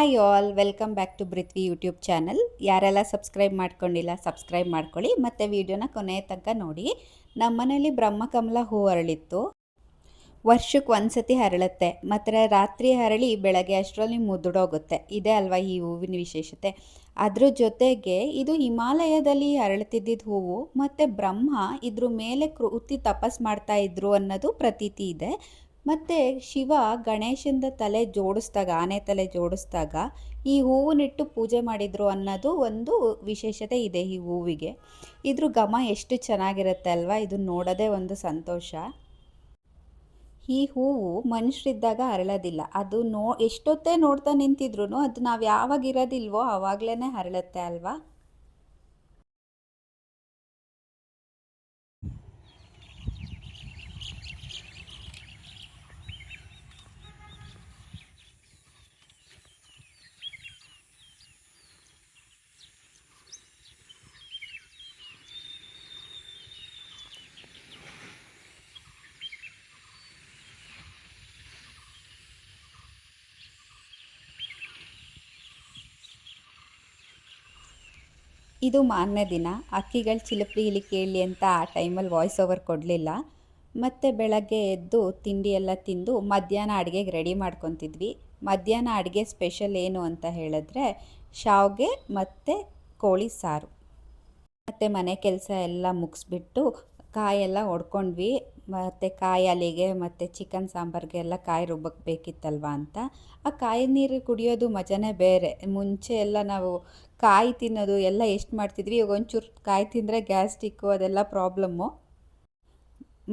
Hi all, welcome back to Brithvi YouTube channel. ಯಾರೆಲ್ಲ subscribe ಮಾಡ್ಕೊಂಡಿಲ್ಲ subscribe ಮಾಡ್ಕೊಳ್ಳಿ ಮತ್ತು ವಿಡಿಯೋನ ಕೊನೆಯ ತನಕ ನೋಡಿ. ನಮ್ಮ ಮನೇಲಿ ಬ್ರಹ್ಮಕಮಲ ಹೂ ಅರಳಿತ್ತು. ವರ್ಷಕ್ಕೆ ಒಂದ್ಸತಿ ಹರಳುತ್ತೆ, ಮತ್ತು ರಾತ್ರಿ ಹರಳಿ ಬೆಳಗ್ಗೆ ಅಷ್ಟರಲ್ಲಿ ಮುದುಡೋಗುತ್ತೆ. ಇದೇ ಅಲ್ವಾ ಈ ಹೂವಿನ ವಿಶೇಷತೆ. ಅದ್ರ ಜೊತೆಗೆ ಇದು ಹಿಮಾಲಯದಲ್ಲಿ ಅರಳುತ್ತಿದ್ದ ಹೂವು, ಮತ್ತು ಬ್ರಹ್ಮ ಇದ್ರ ಮೇಲೆ ಕೃತಿ ತಪಸ್ ಮಾಡ್ತಾ ಇದ್ರು ಅನ್ನೋದು ಪ್ರತೀತಿ ಇದೆ. ಮತ್ತು ಶಿವ ಗಣೇಶಂದ ತಲೆ ಜೋಡಿಸ್ದಾಗ, ಆನೆ ತಲೆ ಜೋಡಿಸ್ದಾಗ ಈ ಹೂವನ್ನಿಟ್ಟು ಪೂಜೆ ಮಾಡಿದರು ಅನ್ನೋದು ಒಂದು ವಿಶೇಷತೆ ಇದೆ ಈ ಹೂವಿಗೆ. ಇದ್ರ ಘಮ ಎಷ್ಟು ಚೆನ್ನಾಗಿರುತ್ತೆ ಅಲ್ವಾ, ಇದನ್ನ ನೋಡೋದೇ ಒಂದು ಸಂತೋಷ. ಈ ಹೂವು ಮನುಷ್ಯರಿದ್ದಾಗ ಅರಳೋದಿಲ್ಲ, ಅದು ಎಷ್ಟೊತ್ತೇ ನೋಡ್ತಾ ನಿಂತಿದ್ರು ಅದು ನಾವು ಯಾವಾಗ ಇರೋದಿಲ್ವೋ ಆವಾಗಲೇ ಅರಳುತ್ತೆ ಅಲ್ವಾ. ಇದು ಮಾರನೇ ದಿನ. ಅಕ್ಕಿಗಳು ಚಿಲುಪ್ರಿ ಇಲ್ಲಿ ಕೇಳಲಿ ಅಂತ ಆ ಟೈಮಲ್ಲಿ ವಾಯ್ಸ್ ಓವರ್ ಕೊಡಲಿಲ್ಲ. ಮತ್ತು ಬೆಳಗ್ಗೆ ಎದ್ದು ತಿಂಡಿ ಎಲ್ಲ ತಿಂದು ಮಧ್ಯಾಹ್ನ ಅಡುಗೆಗೆ ರೆಡಿ ಮಾಡ್ಕೊತಿದ್ವಿ. ಮಧ್ಯಾಹ್ನ ಅಡುಗೆ ಸ್ಪೆಷಲ್ ಏನು ಅಂತ ಹೇಳಿದ್ರೆ ಶಾವಿಗೆ ಮತ್ತು ಕೋಳಿ ಸಾರು. ಮತ್ತು ಮನೆ ಕೆಲಸ ಎಲ್ಲ ಮುಗಿಸ್ಬಿಟ್ಟು ಕಾಯೆಲ್ಲ ಒಡ್ಕೊಂಡ್ವಿ. ಮತ್ತು ಕಾಯಿ ಅಲ್ಲಿಗೆ ಮತ್ತು ಚಿಕನ್ ಸಾಂಬಾರಿಗೆ ಎಲ್ಲ ಕಾಯಿ ರುಬ್ಬಕ್ಕೆ ಬೇಕಿತ್ತಲ್ವ ಅಂತ. ಆ ಕಾಯಿ ನೀರು ಕುಡಿಯೋದು ಮಜನೇ ಬೇರೆ. ಮುಂಚೆ ಎಲ್ಲ ನಾವು ಕಾಯಿ ತಿನ್ನೋದು ಎಲ್ಲ ಎಷ್ಟು ಮಾಡ್ತಿದ್ವಿ. ಈಗ ಒಂಚೂರು ಕಾಯಿ ತಿಂದರೆ ಗ್ಯಾಸ್ಟ್ರಿಕ್ಕು ಅದೆಲ್ಲ ಪ್ರಾಬ್ಲಮ್ಮು.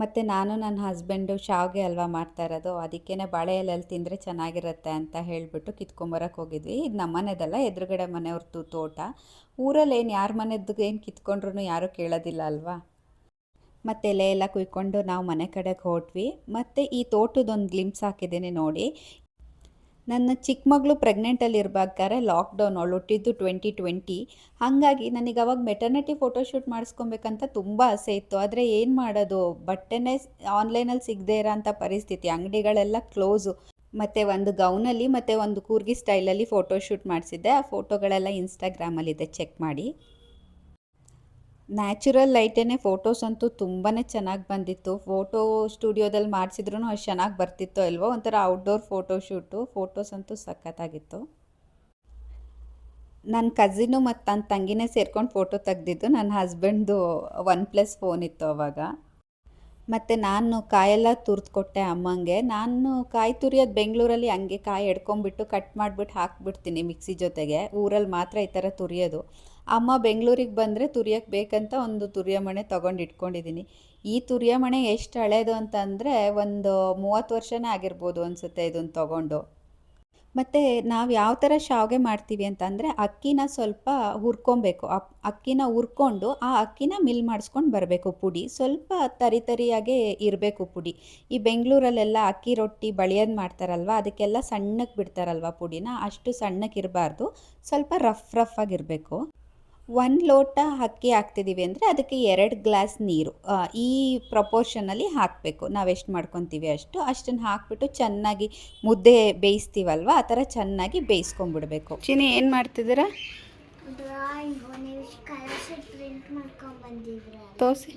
ಮತ್ತು ನಾನು ನನ್ನ ಹಸ್ಬೆಂಡು ಶಾವಿಗೆ ಹಲ್ವಾ ಮಾಡ್ತಾ ಇರೋದು, ಅದಕ್ಕೇ ಬಾಳೆ ಎಲೆಯಲ್ಲಿ ತಿಂದರೆ ಚೆನ್ನಾಗಿರುತ್ತೆ ಅಂತ ಹೇಳಿಬಿಟ್ಟು ಕಿತ್ಕೊಂಬರಕ್ಕೆ ಹೋಗಿದ್ವಿ. ಇದು ನಮ್ಮ ಮನೆದಲ್ಲ, ಎದುರುಗಡೆ ಮನೆಯವ್ರದ್ದು ತೋಟ. ಊರಲ್ಲಿ ಏನು ಯಾರ ಮನೆದ್ದು ಏನು ಕಿತ್ಕೊಂಡ್ರೂ ಯಾರೂ ಕೇಳೋದಿಲ್ಲ ಅಲ್ವಾ. ಮತ್ತು ಎಲೆ ಎಲ್ಲ ಕುಯ್ಕೊಂಡು ನಾವು ಮನೆ ಕಡೆಗೆ ಹೊರಟ್ವಿ. ಮತ್ತು ಈ ತೋಟದೊಂದು ಗ್ಲಿಮ್ಸ್ ಹಾಕಿದ್ದೀನಿ ನೋಡಿ. ನನ್ನ ಚಿಕ್ಕ ಮಗಳು ಪ್ರೆಗ್ನೆಂಟಲ್ಲಿ ಇರಬೇಕಾದ್ರೆ ಲಾಕ್ಡೌನ್, ಅವಳು ಹುಟ್ಟಿದ್ದು 2020. ಹಾಗಾಗಿ ನನಗೆ ಅವಾಗ ಮೆಟರ್ನಿಟಿ ಫೋಟೋಶೂಟ್ ಮಾಡಿಸ್ಕೊಬೇಕಂತ ತುಂಬ ಆಸೆ ಇತ್ತು. ಆದರೆ ಏನು ಮಾಡೋದು, ಬಟ್ಟೆನೇ ಆನ್ಲೈನಲ್ಲಿ ಸಿಗದೇ ಇರೋಂಥ ಪರಿಸ್ಥಿತಿ, ಅಂಗಡಿಗಳೆಲ್ಲ ಕ್ಲೋಸು. ಮತ್ತು ಒಂದು ಗೌನಲ್ಲಿ ಮತ್ತು ಒಂದು ಕೂರ್ಗಿ ಸ್ಟೈಲಲ್ಲಿ ಫೋಟೋಶೂಟ್ ಮಾಡಿಸಿದ್ದೆ. ಆ ಫೋಟೋಗಳೆಲ್ಲ ಇನ್ಸ್ಟಾಗ್ರಾಮಲ್ಲಿದೆ, ಚೆಕ್ ಮಾಡಿ. ನ್ಯಾಚುರಲ್ ಲೈಟೇ ಫೋಟೋಸ್ ಅಂತೂ ತುಂಬಾ ಚೆನ್ನಾಗಿ ಬಂದಿತ್ತು. ಫೋಟೋ ಸ್ಟುಡಿಯೋದಲ್ಲಿ ಮಾಡಿಸಿದ್ರೂ ಅಷ್ಟು ಚೆನ್ನಾಗಿ ಬರ್ತಿತ್ತೋ ಇಲ್ವೋ, ಒಂಥರ ಔಟ್ಡೋರ್ ಫೋಟೋಶೂಟು. ಫೋಟೋಸ್ ಅಂತೂ ಸಖತ್ತಾಗಿತ್ತು. ನನ್ನ ಕಸಿನು ಮತ್ತು ನನ್ನ ತಂಗಿನೇ ಸೇರ್ಕೊಂಡು ಫೋಟೋ ತೆಗ್ದಿದ್ದು. ನನ್ನ ಹಸ್ಬೆಂಡ್ದು OnePlus ಫೋನ್ ಇತ್ತು ಅವಾಗ. ಮತ್ತು ನಾನು ಕಾಯೆಲ್ಲ ತುರಿದ್ಕೊಟ್ಟೆ ಅಮ್ಮಂಗೆ. ನಾನು ಕಾಯಿ ತುರಿಯೋದು ಬೆಂಗಳೂರಲ್ಲಿ ಹಂಗೆ ಕಾಯಿ ಎಡ್ಕೊಂಬಿಟ್ಟು ಕಟ್ ಮಾಡಿಬಿಟ್ಟು ಹಾಕ್ಬಿಡ್ತೀನಿ ಮಿಕ್ಸಿ ಜೊತೆಗೆ. ಊರಲ್ಲಿ ಮಾತ್ರ ಈ ಥರ ತುರಿಯೋದು. ಅಮ್ಮ ಬೆಂಗಳೂರಿಗೆ ಬಂದರೆ ತುರಿಯೋಕ್ಕೆ ಬೇಕಂತ ಒಂದು ತುರಿಯಮಣೆ ತೊಗೊಂಡು ಇಟ್ಕೊಂಡಿದ್ದೀನಿ. ಈ ತುರಿಯಮಣೆ ಎಷ್ಟು ಹಳೇದು ಅಂತಂದರೆ ಒಂದು 30 ವರ್ಷನೇ ಆಗಿರ್ಬೋದು ಅನಿಸುತ್ತೆ ಇದನ್ನು ತೊಗೊಂಡು. ಮತ್ತು ನಾವು ಯಾವ ಥರ ಶಾವಿಗೆ ಮಾಡ್ತೀವಿ ಅಂತಂದರೆ ಅಕ್ಕಿನ ಸ್ವಲ್ಪ ಹುರ್ಕೊಬೇಕು. ಅಕ್ಕಿನ ಹುರ್ಕೊಂಡು ಆ ಅಕ್ಕಿನ ಮಿಲ್ ಮಾಡಿಸ್ಕೊಂಡು ಬರಬೇಕು ಪುಡಿ. ಸ್ವಲ್ಪ ತರಿ ತರಿಯಾಗೆ ಇರಬೇಕು ಪುಡಿ. ಈ ಬೆಂಗಳೂರಲ್ಲೆಲ್ಲ ಅಕ್ಕಿ ರೊಟ್ಟಿ ಬಳಿಯೋದು ಮಾಡ್ತಾರಲ್ವ, ಅದಕ್ಕೆಲ್ಲ ಸಣ್ಣಕ್ಕೆ ಬಿಡ್ತಾರಲ್ವ ಪುಡಿನ, ಅಷ್ಟು ಸಣ್ಣಕ್ಕೆ ಇರಬಾರ್ದು. ಸ್ವಲ್ಪ ರಫ್ ಆಗಿರಬೇಕು. 1 ಲೋಟ ಅಕ್ಕಿ ಹಾಕ್ತಿದ್ದೀವಿ ಅಂದರೆ ಅದಕ್ಕೆ 2 ಗ್ಲಾಸ್ ನೀರು ಈ ಪ್ರಪೋರ್ಷನಲ್ಲಿ ಹಾಕಬೇಕು. ನಾವು ಎಷ್ಟು ಮಾಡ್ಕೊತೀವಿ ಅಷ್ಟನ್ನು ಹಾಕ್ಬಿಟ್ಟು ಚೆನ್ನಾಗಿ ಮುದ್ದೆ ಬೇಯಿಸ್ತೀವಲ್ವ ಆ ಥರ ಚೆನ್ನಾಗಿ ಬೇಯಿಸ್ಕೊಂಡ್ಬಿಡ್ಬೇಕು. ಚಿನಿ ಏನು ಮಾಡ್ತಿದ್ದೀರಾ? ತೋರಿಸಿ.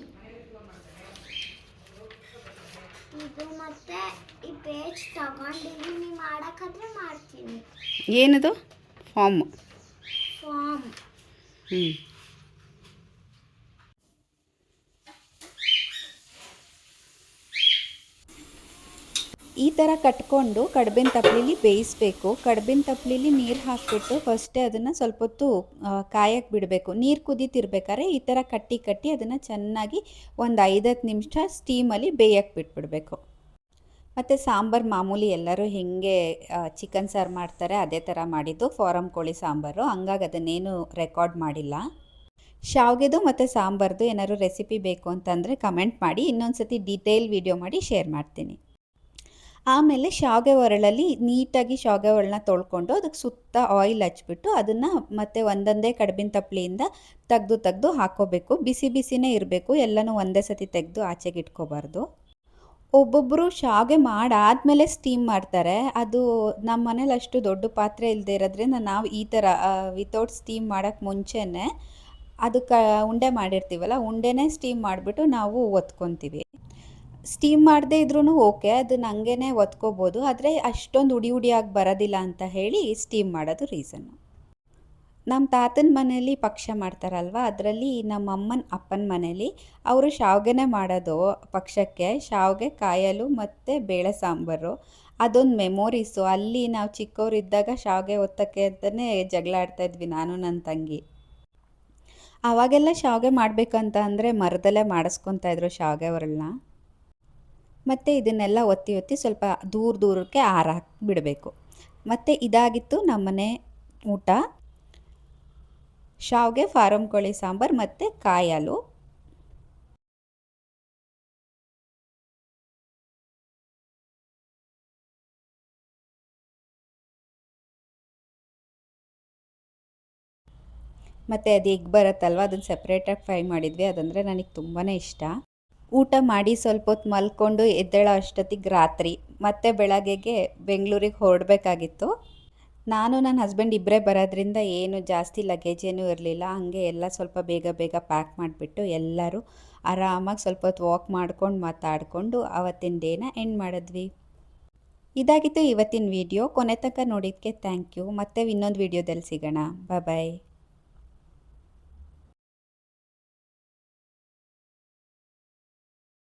ಏನದು? ಫಾರ್ಮ್. ಈ ಥರ ಕಟ್ಕೊಂಡು ಕಡ್ಬಿನ ತಪ್ಪಲಿಲಿ ಬೇಯಿಸಬೇಕು. ಕಡ್ಬಿನ ತಪ್ಪಲಿಲಿ ನೀರು ಹಾಕಿಬಿಟ್ಟು ಫಸ್ಟೇ ಅದನ್ನು ಸ್ವಲ್ಪ ಹೊತ್ತು ಕಾಯಕ್ಕೆ ಬಿಡಬೇಕು. ನೀರು ಕುದೀತಿರ್ಬೇಕಾದ್ರೆ ಈ ಥರ ಕಟ್ಟಿ ಅದನ್ನು ಚೆನ್ನಾಗಿ ಒಂದು 5-10 ನಿಮಿಷ ಸ್ಟೀಮಲ್ಲಿ ಬೇಯಕ್ಕೆ ಬಿಟ್ಬಿಡಬೇಕು. ಮತ್ತು ಸಾಂಬಾರು ಮಾಮೂಲಿ ಎಲ್ಲರೂ ಹೇಗೆ ಚಿಕನ್ ಸಾರು ಮಾಡ್ತಾರೆ ಅದೇ ಥರ ಮಾಡಿದ್ದು, ಫಾರಮ್ ಕೋಳಿ ಸಾಂಬಾರು. ಹಂಗಾಗಿ ಅದನ್ನೇನು ರೆಕಾರ್ಡ್ ಮಾಡಿಲ್ಲ. ಶಾವಿಗೆದು ಮತ್ತು ಸಾಂಬಾರ್ದು ಏನಾದ್ರು ರೆಸಿಪಿ ಬೇಕು ಅಂತಂದರೆ ಕಮೆಂಟ್ ಮಾಡಿ, ಇನ್ನೊಂದು ಸತಿ ಡೀಟೇಲ್ ವಿಡಿಯೋ ಮಾಡಿ ಶೇರ್ ಮಾಡ್ತೀನಿ. ಆಮೇಲೆ ಶಾವಿಗೆ ಒರಳಲ್ಲಿ ನೀಟಾಗಿ ಶಾವಿಗೆ ಒರಳನ್ನ ತೊಳ್ಕೊಂಡು ಅದಕ್ಕೆ ಸುತ್ತ ಆಯಿಲ್ ಹಚ್ಬಿಟ್ಟು ಅದನ್ನು ಮತ್ತೆ ಒಂದೊಂದೇ ಕಡ್ಬಿನ ತಪ್ಪಲಿಯಿಂದ ತೆಗ್ದು ಹಾಕ್ಕೋಬೇಕು. ಬಿಸಿನೇ ಇರಬೇಕು, ಎಲ್ಲನೂ ಒಂದೇ ಸತಿ ತೆಗೆದು ಆಚೆಗೆ ಇಟ್ಕೋಬಾರ್ದು. ಒಬ್ಬೊಬ್ಬರು ಶಾವಿಗೆ ಮಾಡಾದ್ಮೇಲೆ ಸ್ಟೀಮ್ ಮಾಡ್ತಾರೆ. ಅದು ನಮ್ಮ ಮನೇಲಿ ಅಷ್ಟು ದೊಡ್ಡ ಪಾತ್ರೆ ಇಲ್ಲದೆ ಇರೋದ್ರಿಂದ ನಾವು ಈ ಥರ ವಿತೌಟ್ ಸ್ಟೀಮ್ ಮಾಡೋಕ್ಕೆ ಮುಂಚೆನೇ ಅದಕ್ಕೆ ಉಂಡೆ ಮಾಡಿರ್ತೀವಲ್ಲ, ಉಂಡೆನೇ ಸ್ಟೀಮ್ ಮಾಡಿಬಿಟ್ಟು ನಾವು ಒತ್ಕೊತೀವಿ. ಸ್ಟೀಮ್ ಮಾಡದೇ ಇದ್ರೂ ಓಕೆ, ಅದನ್ನ ಹಂಗೇನೆ ಒತ್ಕೋಬೋದು. ಆದರೆ ಅಷ್ಟೊಂದು ಉಡಿ ಉಡಿಯಾಗಿ ಬರೋದಿಲ್ಲ ಅಂತ ಹೇಳಿ ಸ್ಟೀಮ್ ಮಾಡೋದು ರೀಸನ್ನು. ನಮ್ಮ ತಾತನ ಮನೇಲಿ ಪಕ್ಷ ಮಾಡ್ತಾರಲ್ವ, ಅದರಲ್ಲಿ ನಮ್ಮ ಅಮ್ಮನ ಅಪ್ಪನ ಮನೇಲಿ ಅವರು ಶಾವ್ಗೆನೇ ಮಾಡೋದು ಪಕ್ಷಕ್ಕೆ. ಶಾವ್ಗೆ, ಕಾಯಲು ಮತ್ತು ಬೇಳೆ ಸಾಂಬಾರು. ಅದೊಂದು ಮೆಮೊರೀಸು. ಅಲ್ಲಿ ನಾವು ಚಿಕ್ಕವರಿದ್ದಾಗ ಶಾವ್ಗೆ ಒತ್ತಕ್ಕೆ ಅಂತಲೇ ಜಗಳ ಆಡ್ತಾಯಿದ್ವಿ ನಾನು ನನ್ನ ತಂಗಿ. ಆವಾಗೆಲ್ಲ ಶಾವ್ಗೆ ಮಾಡಬೇಕಂತ ಅಂದರೆ ಮರದಲ್ಲೇ ಮಾಡಿಸ್ಕೊತಾಯಿದ್ರು ಶಾವ್ಗೆ ಒರಳನ್ನ. ಮತ್ತು ಇದನ್ನೆಲ್ಲ ಒತ್ತಿ ಒತ್ತಿ ಸ್ವಲ್ಪ ದೂರಕ್ಕೆ ಆರಾಕಿ ಬಿಡಬೇಕು. ಮತ್ತು ಇದಾಗಿತ್ತು ನಮ್ಮನೆ ಊಟ. ಶಾವ್ಗೆ, ಫಾರಂ ಕೋಳಿ ಸಾಂಬಾರು ಮತ್ತು ಕಾಯಿ ಹಾಲು. ಮತ್ತು ಅದು ಎಗ್ ಬರುತ್ತಲ್ವ, ಅದನ್ನು ಸಪ್ರೇಟಾಗಿ ಫ್ರೈ ಮಾಡಿದ್ವಿ. ಅದಂದರೆ ನನಗೆ ತುಂಬಾ ಇಷ್ಟ. ಊಟ ಮಾಡಿ ಸ್ವಲ್ಪ ಹೊತ್ತು ಮಲ್ಕೊಂಡು ಎದ್ದೇಳೋ ಅಷ್ಟೊತ್ತಿಗೆ ರಾತ್ರಿ. ಮತ್ತೆ ಬೆಳಗ್ಗೆಗೆ ಬೆಂಗಳೂರಿಗೆ ಹೊರಡಬೇಕಾಗಿತ್ತು. ನಾನು ನನ್ನ ಹಸ್ಬೆಂಡ್ ಇಬ್ಬರೇ ಬರೋದ್ರಿಂದ ಏನು ಜಾಸ್ತಿ ಲಗೇಜ್ ಏನೂ ಇರಲಿಲ್ಲ. ಹಾಗೆ ಎಲ್ಲ ಸ್ವಲ್ಪ ಬೇಗ ಬೇಗ ಪ್ಯಾಕ್ ಮಾಡಿಬಿಟ್ಟು ಎಲ್ಲರೂ ಆರಾಮಾಗಿ ಸ್ವಲ್ಪ ಹೊತ್ತು ವಾಕ್ ಮಾಡ್ಕೊಂಡು ಮಾತಾಡಿಕೊಂಡು ಆವತ್ತಿನ ಡೇನ ಎಂಡ್ ಮಾಡಿದ್ವಿ. ಇದಾಗಿತ್ತು ಇವತ್ತಿನ ವಿಡಿಯೋ. ಕೊನೆ ತನಕ ನೋಡಿದ್ದಕ್ಕೆ ಥ್ಯಾಂಕ್ ಯು. ಮತ್ತೆ ಇನ್ನೊಂದು ವಿಡಿಯೋದಲ್ಲಿ ಸಿಗೋಣ. ಬಾಯ್.